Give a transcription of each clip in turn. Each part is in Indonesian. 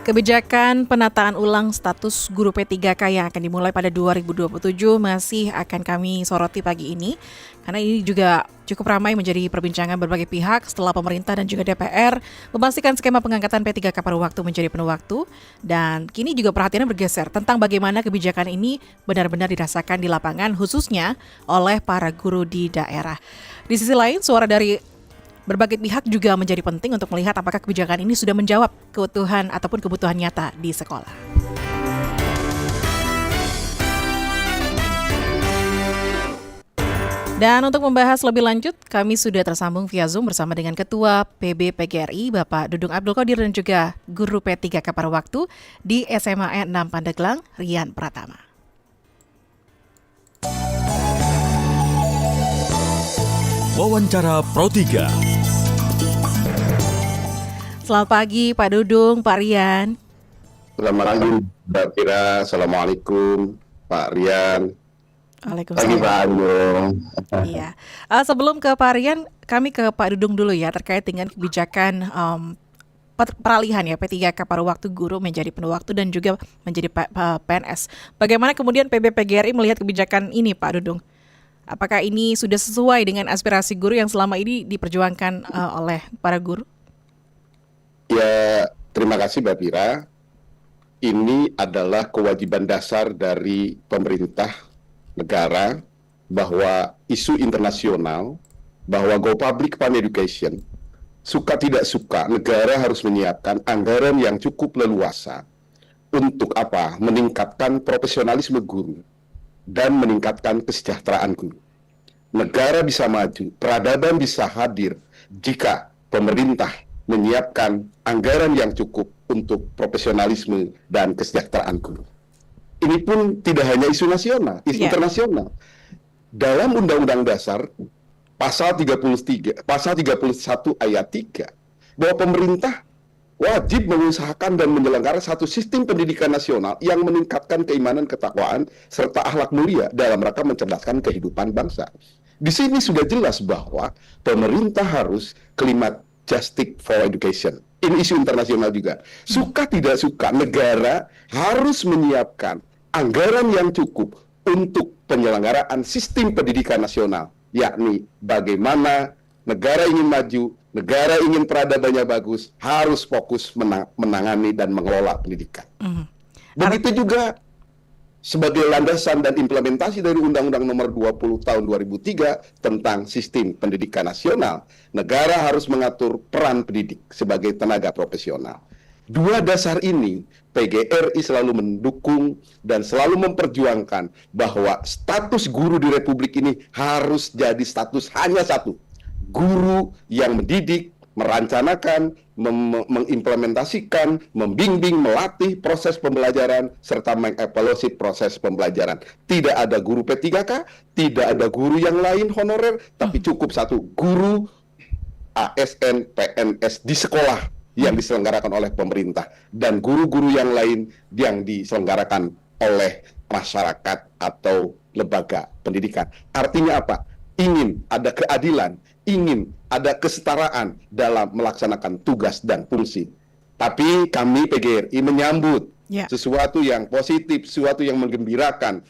Kebijakan penataan ulang status guru P3K yang akan dimulai pada 2027 masih akan kami soroti pagi ini, karena ini juga cukup ramai menjadi perbincangan berbagai pihak setelah pemerintah dan juga DPR memastikan skema pengangkatan P3K paruh waktu menjadi penuh waktu, dan kini juga perhatiannya bergeser tentang bagaimana kebijakan ini benar-benar dirasakan di lapangan, khususnya oleh para guru di daerah. Di sisi lain, suara dari berbagai pihak juga menjadi penting untuk melihat apakah kebijakan ini sudah menjawab kebutuhan ataupun kebutuhan nyata di sekolah. Dan untuk membahas lebih lanjut, kami sudah tersambung via Zoom bersama dengan Ketua PB PGRI, Bapak Dudung Abdul Qadir, dan juga Guru P3K paruh waktu di SMA 6 Pandeglang, Rian Pratama. Wawancara Pro 3. Selamat pagi Pak Dudung, Pak Rian. Selamat pagi Mbak Fira, Assalamualaikum Pak Rian. Waalaikumsalam. Pagi Pak Dudung. Iya. Sebelum ke Pak Rian, kami ke Pak Dudung dulu ya terkait dengan kebijakan peralihan ya P3K paruh waktu guru menjadi penuh waktu dan juga menjadi PNS. Bagaimana kemudian PB PGRI melihat kebijakan ini Pak Dudung? Apakah ini sudah sesuai dengan aspirasi guru yang selama ini diperjuangkan oleh para guru? Ya, terima kasih Mbak Fira. Ini adalah kewajiban dasar dari pemerintah negara bahwa isu internasional, bahwa Go Public Fund Education, suka tidak suka, negara harus menyiapkan anggaran yang cukup leluasa untuk apa? Meningkatkan profesionalisme guru dan meningkatkan kesejahteraan guru. Negara bisa maju, peradaban bisa hadir jika pemerintah menyiapkan anggaran yang cukup untuk profesionalisme dan kesejahteraan guru. Ini pun tidak hanya isu nasional, isu internasional. Dalam Undang-Undang Dasar pasal 31 ayat 3, bahwa pemerintah wajib mengusahakan dan menyelenggarakan satu sistem pendidikan nasional yang meningkatkan keimanan, ketakwaan, serta akhlak mulia dalam rangka mencerdaskan kehidupan bangsa. Di sini sudah jelas bahwa pemerintah harus kalimat justice for education. Ini isu internasional juga. Suka tidak suka, negara harus menyiapkan anggaran yang cukup untuk penyelenggaraan sistem pendidikan nasional, yakni bagaimana negara ingin maju, negara ingin peradabannya bagus, harus fokus menangani dan mengelola pendidikan. Begitu juga sebagai landasan dan implementasi dari Undang-Undang Nomor 20 Tahun 2003 tentang Sistem Pendidikan Nasional, negara harus mengatur peran pendidik sebagai tenaga profesional. Dua dasar ini, PGRI selalu mendukung dan selalu memperjuangkan bahwa status guru di Republik ini harus jadi status hanya satu. Guru yang mendidik, merancanakan, mengimplementasikan, membimbing, melatih proses pembelajaran, serta mengevaluasi proses pembelajaran. Tidak ada guru P3K, tidak ada guru yang lain honorer, tapi cukup satu guru ASN PNS di sekolah yang diselenggarakan oleh pemerintah, dan guru-guru yang lain yang diselenggarakan oleh masyarakat atau lembaga pendidikan. Artinya apa? Ingin ada keadilan, ingin ada kesetaraan dalam melaksanakan tugas dan fungsi. Tapi kami PGRI menyambut sesuatu yang positif, sesuatu yang menggembirakan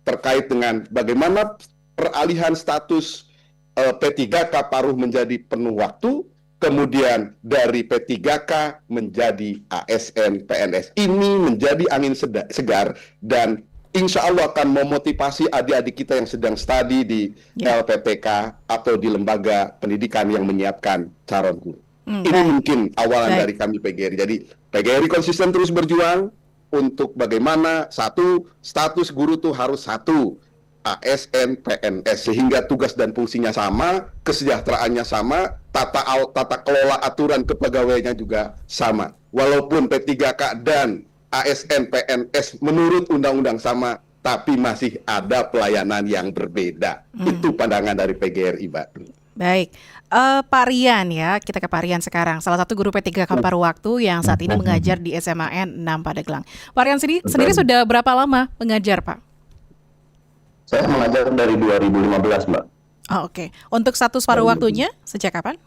terkait dengan bagaimana peralihan status P3K paruh menjadi penuh waktu, kemudian dari P3K menjadi ASN PNS. Ini menjadi angin segar dan insya Allah akan memotivasi adik-adik kita yang sedang studi di LPTK atau di lembaga pendidikan yang menyiapkan calon guru. Ini mungkin awalan dari kami PGRI. Jadi PGRI konsisten terus berjuang untuk bagaimana satu, status guru itu harus satu, ASN PNS, sehingga tugas dan fungsinya sama, kesejahteraannya sama, tata kelola aturan kepegawaiannya juga sama. Walaupun P3K dan ASN PNS menurut undang-undang sama, tapi masih ada pelayanan yang berbeda. Itu pandangan dari PGRI, Mbak. Baik, Pak Rian ya, kita ke Pak Rian sekarang. Salah satu guru P3K paruh waktu yang saat ini mengajar di SMA 6 Pandeglang. Pak Rian sendiri sudah berapa lama mengajar, Pak? Saya mengajar dari 2015, Mbak. Oh, oke. Untuk status paruh waktunya sejak kapan?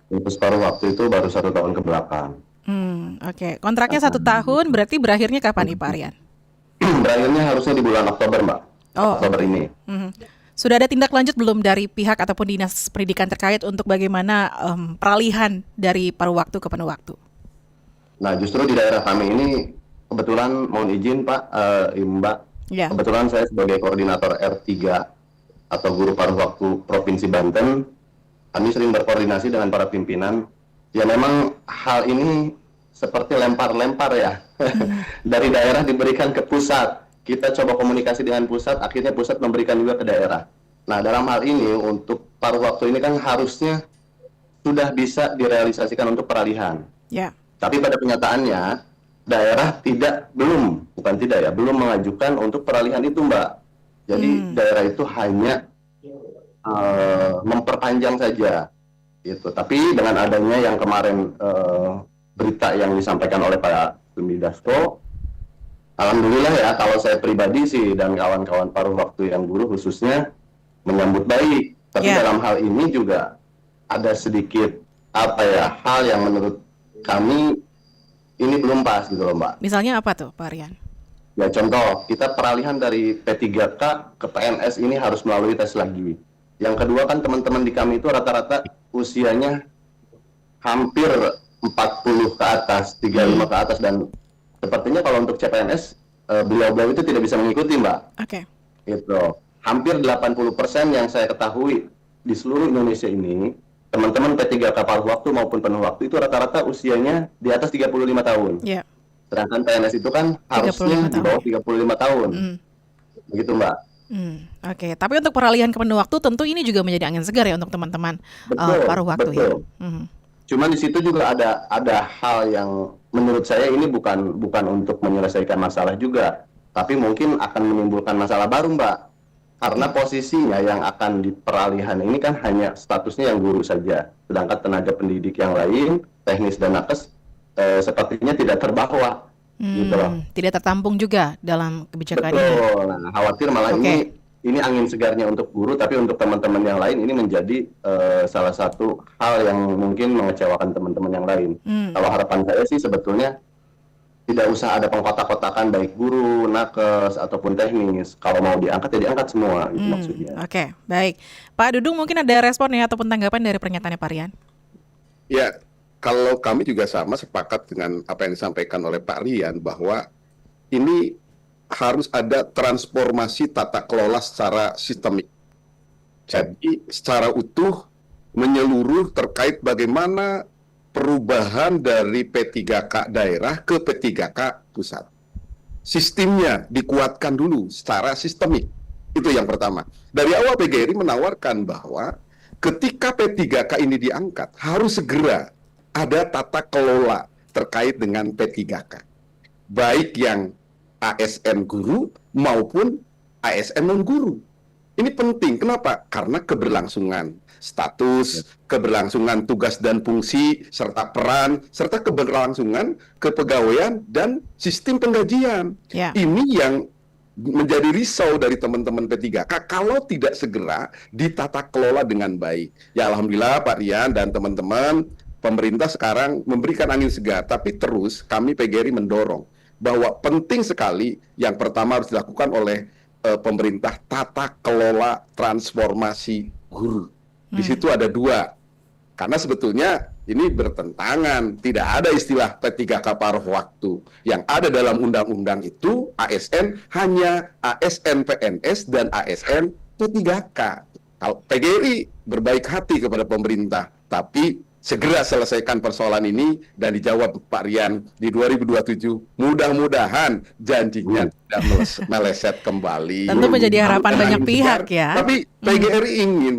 Untuk paruh waktu itu baru 1 tahun ke belakang. Oke. Kontraknya 1 tahun, berarti berakhirnya kapan nih Pak Rian? Berakhirnya harusnya di bulan Oktober, Mbak. Oh, Oktober oke. ini. Mhm. Sudah ada tindak lanjut belum dari pihak ataupun dinas pendidikan terkait untuk bagaimana peralihan dari paruh waktu ke penuh waktu? Nah, justru di daerah kami ini kebetulan mohon izin Pak, Mbak. Ya. Kebetulan saya sebagai koordinator R3 atau guru paruh waktu Provinsi Banten, kami sering berkoordinasi dengan para pimpinan. Ya memang hal ini seperti lempar-lempar ya. Dari daerah diberikan ke pusat. Kita coba komunikasi dengan pusat, akhirnya pusat memberikan juga ke daerah. Nah, dalam hal ini untuk paruh waktu ini kan harusnya sudah bisa direalisasikan untuk peralihan. Ya. Tapi pada kenyataannya daerah belum mengajukan untuk peralihan itu, Mbak. Jadi daerah itu hanya memperpanjang saja, gitu. Tapi dengan adanya yang kemarin berita yang disampaikan oleh Pak Sumidasko, alhamdulillah ya, kalau saya pribadi sih dan kawan-kawan paruh waktu yang guru khususnya menyambut baik. Tapi dalam hal ini juga ada sedikit hal yang menurut kami ini belum pas gitu loh, Mbak. Misalnya apa tuh Pak Rian? Ya contoh, kita peralihan dari P3K ke PNS ini harus melalui tes lagi. Yang kedua kan teman-teman di kami itu rata-rata usianya hampir 40 ke atas, 35 ke atas, dan sepertinya kalau untuk CPNS beliau-beliau itu tidak bisa mengikuti, Mbak. Oke. Gitu. Hampir 80% yang saya ketahui di seluruh Indonesia ini, teman-teman P3K paruh waktu maupun penuh waktu itu rata-rata usianya di atas 35 tahun. Ya. Sedangkan PNS itu kan harusnya di bawah 35 tahun. Begitu, Mbak. Oke. Tapi untuk peralihan ke penuh waktu tentu ini juga menjadi angin segar ya untuk teman-teman paruh waktu betul. ya. Cuman di situ juga ada hal yang menurut saya ini bukan untuk menyelesaikan masalah juga, tapi mungkin akan menimbulkan masalah baru, Mbak. Karena posisinya yang akan diperalihan ini kan hanya statusnya yang guru saja, sedangkan tenaga pendidik yang lain, teknis dan nakes, sepertinya tidak terbawa. Gitu loh. Tidak tertampung juga dalam kebijakan ini. Betul. Nah, khawatir malah ini angin segarnya untuk guru, tapi untuk teman-teman yang lain ini menjadi salah satu hal yang mungkin mengecewakan teman-teman yang lain. Kalau harapan saya sih sebetulnya tidak usah ada pengkotak-kotakan baik guru, nakes, ataupun teknis. Kalau mau diangkat ya diangkat semua gitu maksudnya. Oke, baik. Pak Dudung mungkin ada respon ya ataupun tanggapan dari pernyataannya Pak Rian? Ya, kalau kami juga sama sepakat dengan apa yang disampaikan oleh Pak Rian bahwa ini harus ada transformasi tata kelola secara sistemik. Jadi secara utuh menyeluruh terkait bagaimana perubahan dari P3K daerah ke P3K pusat. Sistemnya dikuatkan dulu secara sistemik. Itu yang pertama. Dari awal PGRI menawarkan bahwa ketika P3K ini diangkat, harus segera ada tata kelola terkait dengan P3K. Baik yang ASN guru maupun ASN non-guru. Ini penting. Kenapa? Karena keberlangsungan status, keberlangsungan tugas dan fungsi, serta peran, serta keberlangsungan kepegawaian dan sistem penggajian. Ini yang menjadi risau dari teman-teman P3K kalau tidak segera ditata kelola dengan baik. Ya alhamdulillah Pak Rian dan teman-teman, pemerintah sekarang memberikan angin segar, tapi terus kami PGRI mendorong bahwa penting sekali yang pertama harus dilakukan oleh pemerintah tata kelola transformasi guru. Di situ ada dua, karena sebetulnya ini bertentangan, tidak ada istilah P3K paruh waktu. Yang ada dalam undang-undang itu ASN hanya ASN PNS dan ASN P3K. Kalau PGRI berbaik hati kepada pemerintah, tapi segera selesaikan persoalan ini dan dijawab Pak Rian di 2027. Mudah-mudahan janjinya tidak meleset kembali. Tentu menjadi harapan banyak pihak ya. Tapi PGRI ingin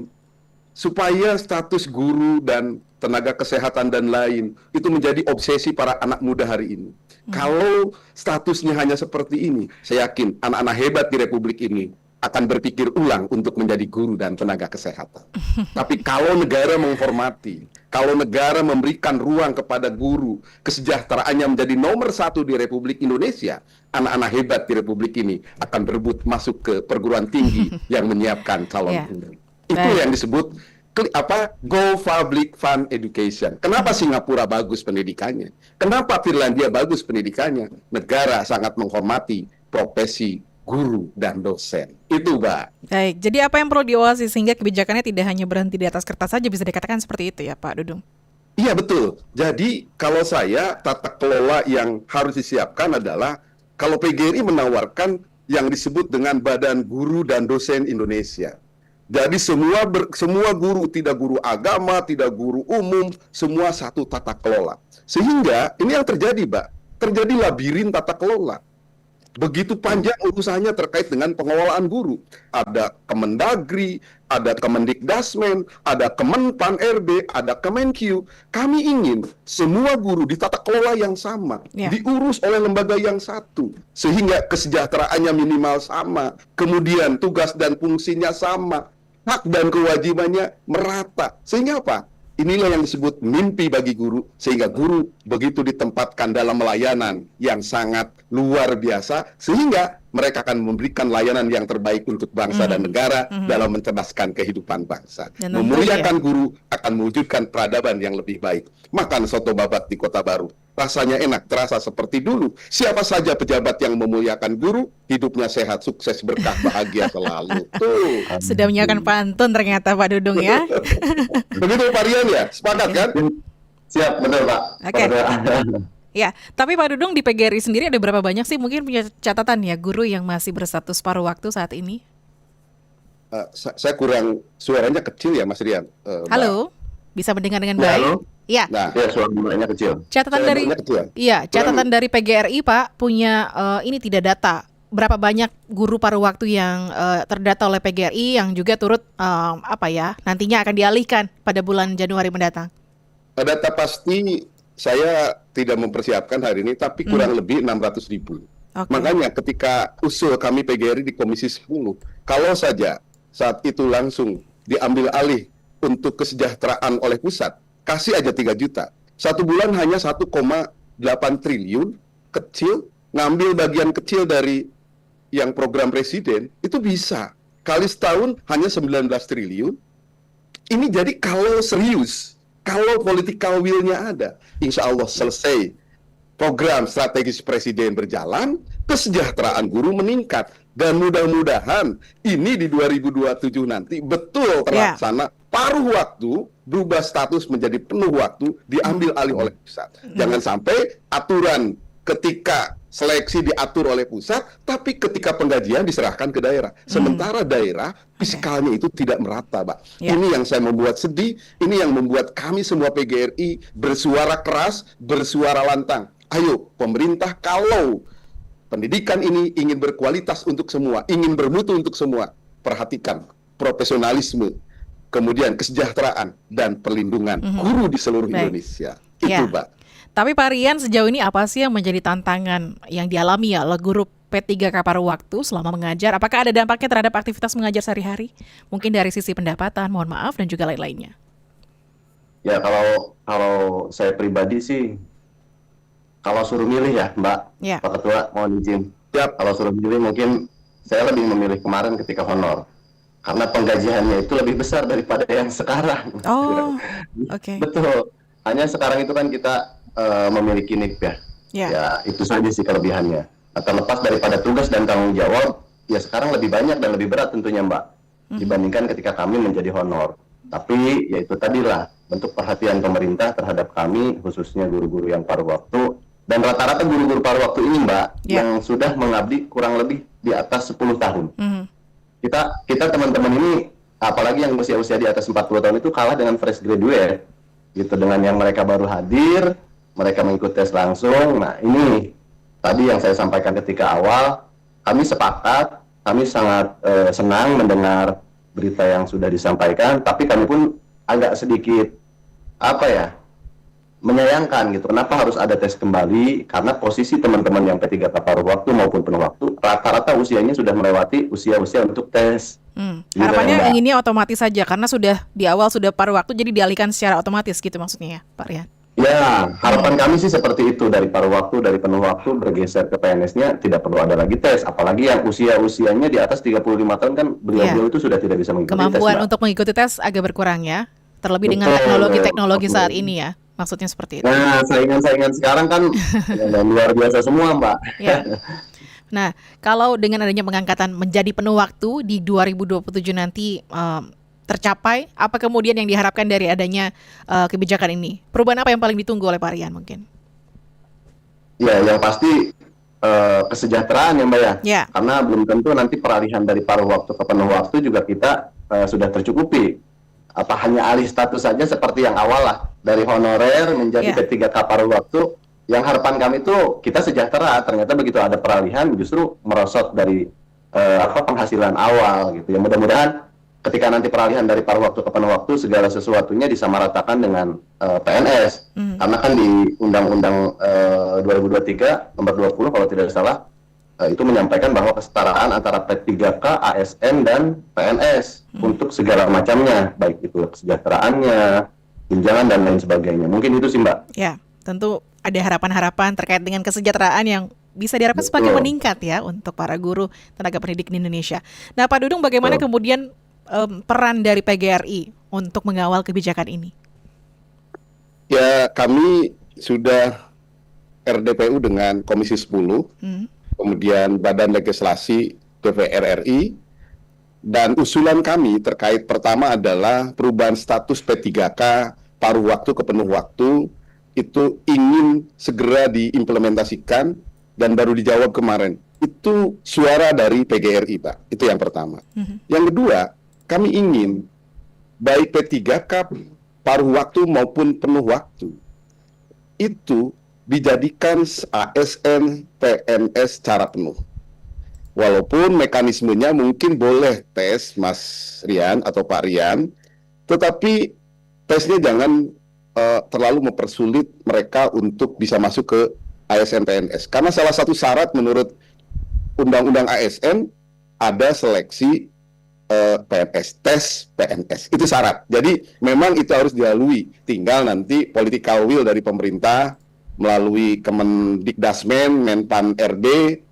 supaya status guru dan tenaga kesehatan dan lain itu menjadi obsesi para anak muda hari ini. Kalau statusnya hanya seperti ini, saya yakin anak-anak hebat di Republik ini akan berpikir ulang untuk menjadi guru dan tenaga kesehatan. Tapi kalau negara menghormati, kalau negara memberikan ruang kepada guru, kesejahteraannya menjadi nomor 1 di Republik Indonesia, anak-anak hebat di Republik ini akan berebut masuk ke perguruan tinggi yang menyiapkan calon guru. Itu yang disebut Go public fund education. Kenapa Singapura bagus pendidikannya? Kenapa Finlandia bagus pendidikannya? Negara sangat menghormati profesi guru dan dosen. Itu, Mbak. Baik, jadi apa yang perlu diawasi sehingga kebijakannya tidak hanya berhenti di atas kertas saja, bisa dikatakan seperti itu ya Pak Dudung? Iya, betul. Jadi kalau saya, tata kelola yang harus disiapkan adalah kalau PGRI menawarkan yang disebut dengan Badan Guru dan Dosen Indonesia. Jadi semua guru, tidak guru agama, tidak guru umum, semua satu tata kelola. Sehingga ini yang terjadi, Mbak. Terjadi labirin tata kelola. Begitu panjang urusannya terkait dengan pengelolaan guru. Ada Kemendagri, ada Kemendikdasmen, ada Kemenpan RB, ada Kemenkyu. Kami ingin semua guru ditata kelola yang sama, diurus oleh lembaga yang satu, sehingga kesejahteraannya minimal sama, kemudian tugas dan fungsinya sama, hak dan kewajibannya merata. Sehingga apa? Inilah yang disebut mimpi bagi guru, sehingga guru begitu ditempatkan dalam layanan yang sangat luar biasa, sehingga mereka akan memberikan layanan yang terbaik untuk bangsa dan negara dalam mencerdaskan kehidupan bangsa. Memuliakan guru akan mewujudkan peradaban yang lebih baik. Makan soto babat di Kota Baru, rasanya enak, terasa seperti dulu. Siapa saja pejabat yang memuliakan guru, hidupnya sehat, sukses, berkah, bahagia selalu. Tuh. Sudah menyiapkan pantun ternyata Pak Dudung ya. Begitu Pak Rian ya? Sepakat kan? Siap, benar Pak. Oke. Ya, tapi Pak Dudung di PGRI sendiri ada berapa banyak sih mungkin punya catatan ya guru yang masih berstatus paruh waktu saat ini? Saya kurang, suaranya kecil ya Mas Rian. Halo, bisa mendengar dengan baik? Halo? Iya. Nah, Ya, suaranya kecil. Catatan dari catatan dari PGRI Pak punya ini tidak data berapa banyak guru paruh waktu yang terdata oleh PGRI yang juga turut nantinya akan dialihkan pada bulan Januari mendatang. Data pasti saya tidak mempersiapkan hari ini, tapi kurang lebih 600.000. Okay. Makanya ketika usul kami PGRI di Komisi 10, kalau saja saat itu langsung diambil alih untuk kesejahteraan oleh pusat, kasih aja 3 juta. 1 bulan hanya 1,8 triliun, kecil, ngambil bagian kecil dari yang program presiden, itu bisa. Kali setahun hanya 19 triliun. Ini jadi kalau serius, kalau political will-nya ada, insya Allah selesai program strategis presiden berjalan, kesejahteraan guru meningkat. Dan mudah-mudahan ini di 2027 nanti betul terlaksana. Paruh waktu berubah status menjadi penuh waktu, diambil alih oleh pusat. Jangan sampai aturan ketika seleksi diatur oleh pusat, tapi ketika penggajian diserahkan ke daerah. Sementara daerah fiskalnya itu tidak merata, Pak. Ini yang saya membuat sedih, ini yang membuat kami semua PGRI bersuara keras, bersuara lantang. Ayo, pemerintah kalau pendidikan ini ingin berkualitas untuk semua, ingin bermutu untuk semua, perhatikan profesionalisme, kemudian kesejahteraan dan perlindungan guru di seluruh Indonesia. Itu, Pak. Tapi Pak Rian, sejauh ini apa sih yang menjadi tantangan yang dialami oleh guru P3K paruh waktu selama mengajar? Apakah ada dampaknya terhadap aktivitas mengajar sehari-hari? Mungkin dari sisi pendapatan, mohon maaf, dan juga lain-lainnya. Ya, kalau saya pribadi sih, kalau suruh milih ya Mbak, Pak Ketua, mohon izin. Kalau suruh milih mungkin saya lebih memilih kemarin ketika honor. Karena penggajiannya itu lebih besar daripada yang sekarang. Oh, oke. Betul. Hanya sekarang itu kan kita memiliki NIP ya. Ya, itu saja sih kelebihannya. Terlepas daripada tugas dan tanggung jawab, ya sekarang lebih banyak dan lebih berat tentunya Mbak, dibandingkan ketika kami menjadi honor. Tapi ya itu tadilah bentuk perhatian pemerintah terhadap kami, khususnya guru-guru yang paruh waktu. Dan rata-rata guru-guru paruh waktu ini Mbak, yang sudah mengabdi kurang lebih di atas 10 tahun. Kita teman-teman ini, apalagi yang usia-usia di atas 40 tahun itu kalah dengan fresh graduate. Gitu, dengan yang mereka baru hadir, mereka mengikuti tes langsung. Nah, ini tadi yang saya sampaikan ketika awal, kami sepakat, kami sangat senang mendengar berita yang sudah disampaikan, tapi kami pun agak sedikit menyayangkan gitu. Kenapa harus ada tes kembali? Karena posisi teman-teman yang P3K paruh waktu maupun penuh waktu, rata-rata usianya sudah melewati usia-usia untuk tes. Harapannya inginnya otomatis saja, karena sudah di awal sudah paruh waktu, jadi dialihkan secara otomatis gitu maksudnya ya, Pak Rian? Ya, harapan kami sih seperti itu, dari paruh waktu, dari penuh waktu bergeser ke PNS-nya, tidak perlu ada lagi tes. Apalagi yang usianya di atas 35 tahun kan beliau-beliau itu sudah tidak bisa mengikuti tes, Kemampuan Mbak. untuk mengikuti tes agak berkurang ya. Terlebih dengan Betul, teknologi-teknologi betul. saat ini ya. Maksudnya seperti itu. Nah, saingan-saingan sekarang kan luar biasa semua, Mbak. Ya. Nah, kalau dengan adanya pengangkatan menjadi penuh waktu di 2027 nanti tercapai, apa kemudian yang diharapkan dari adanya kebijakan ini? Perubahan apa yang paling ditunggu oleh Pak Rian mungkin? Ya, yang pasti kesejahteraan ya, Mbak ya. Ya. Karena belum tentu nanti peralihan dari paruh waktu ke penuh waktu juga kita sudah tercukupi. Apa hanya alih status saja seperti yang awal lah, dari honorer menjadi P3K paruh waktu. Yang harapan kami itu kita sejahtera. Ternyata begitu ada peralihan justru merosot dari penghasilan awal gitu ya. Mudah-mudahan ketika nanti peralihan dari paruh waktu ke penuh waktu, segala sesuatunya disamaratakan dengan PNS. Karena kan di Undang-Undang 2023 nomor 20 kalau tidak salah, itu menyampaikan bahwa kesetaraan antara P3K, ASN, dan PNS untuk segala macamnya, baik itu kesejahteraannya, tunjangan, dan lain sebagainya. Mungkin itu sih, Mbak. Ya, tentu ada harapan-harapan terkait dengan kesejahteraan yang bisa diharapkan semakin meningkat ya untuk para guru tenaga pendidik di Indonesia. Nah, Pak Dudung, bagaimana kemudian peran dari PGRI untuk mengawal kebijakan ini? Ya, kami sudah RDPU dengan Komisi 10, kemudian Badan Legislasi DPR RI, dan usulan kami terkait pertama adalah perubahan status P3K paruh waktu ke penuh waktu itu ingin segera diimplementasikan dan baru dijawab kemarin. Itu suara dari PGRI, Pak. Itu yang pertama. Yang kedua, kami ingin baik P3K paruh waktu maupun penuh waktu itu dijadikan ASN PNS secara penuh. Walaupun mekanismenya mungkin boleh tes, Mas Rian atau Pak Rian, tetapi tesnya jangan terlalu mempersulit mereka untuk bisa masuk ke ASN PNS. Karena salah satu syarat menurut Undang-Undang ASN ada seleksi PNS, tes PNS. Itu syarat. Jadi memang itu harus dilalui. Tinggal nanti political will dari pemerintah melalui Kemendikdasmen, Menpan RD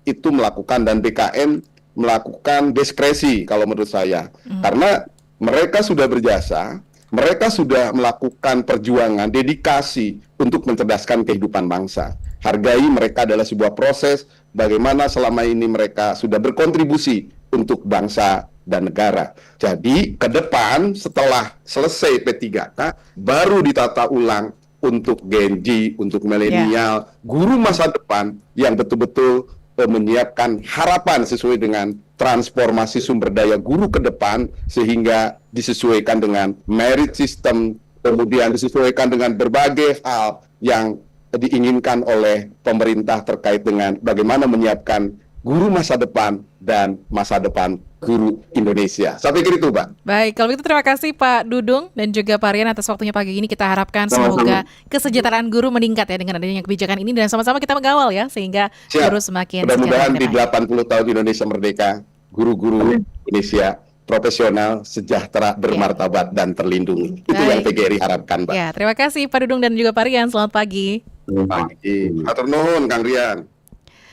itu melakukan, dan BKN melakukan diskresi kalau menurut saya. Karena mereka sudah berjasa, mereka sudah melakukan perjuangan, dedikasi untuk mencerdaskan kehidupan bangsa. Hargai mereka adalah sebuah proses bagaimana selama ini mereka sudah berkontribusi untuk bangsa dan negara. Jadi ke depan setelah selesai P3K baru ditata ulang untuk Gen Z, untuk milenial, guru masa depan yang betul-betul menyiapkan harapan sesuai dengan transformasi sumber daya guru ke depan, sehingga disesuaikan dengan merit system, kemudian disesuaikan dengan berbagai hal yang diinginkan oleh pemerintah terkait dengan bagaimana menyiapkan guru masa depan dan masa depan guru Indonesia. Saya pikir itu, Pak. Baik, kalau itu terima kasih Pak Dudung dan juga Pak Rian atas waktunya pagi ini. Kita harapkan semoga kesejahteraan guru meningkat ya dengan adanya kebijakan ini, dan sama-sama kita mengawal ya sehingga guru semakin mudah-mudahan di 80 tahun Indonesia merdeka, guru-guru Indonesia profesional, sejahtera, bermartabat, dan terlindungi. Itu yang PGRI harapkan, Pak. Ya, terima kasih Pak Dudung dan juga Pak Rian. Selamat pagi. Pagi. Hatur nuhun, Kang Rian.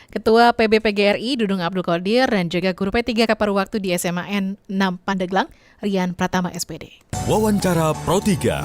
Ketua PB PGRI Dudung Abdul Qadir dan juga guru P3K paruh waktu di SMAN 6 Pandeglang, Rian Pratama SPD. Wawancara Pro 3.